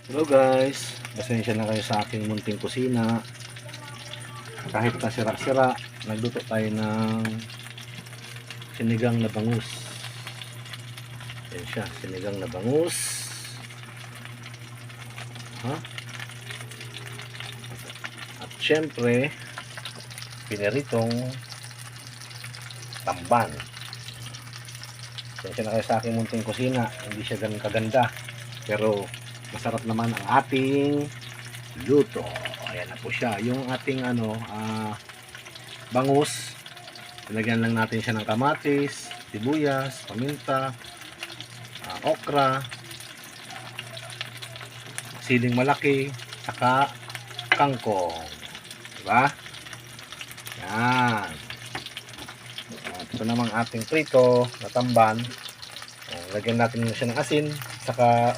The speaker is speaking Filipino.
Hello guys, pasensya na kayo sa aking munting kusina. Kahit na sira-sira, nagluto tayo ng sinigang na bangus. Yan siya, sinigang na bangus. At syempre, piniritong tamban. Pasensya na kayo sa aking munting kusina, hindi siya ganun kaganda. Pero masarap naman ang ating luto. Ayan na po siya. Yung ating bangus, ilagyan lang natin siya ng kamatis, sibuyas, paminta, okra, siling malaki, saka kangkong. Diba? Yan. At ito namang ating prito na tamban. Lagyan natin siya ng asin, saka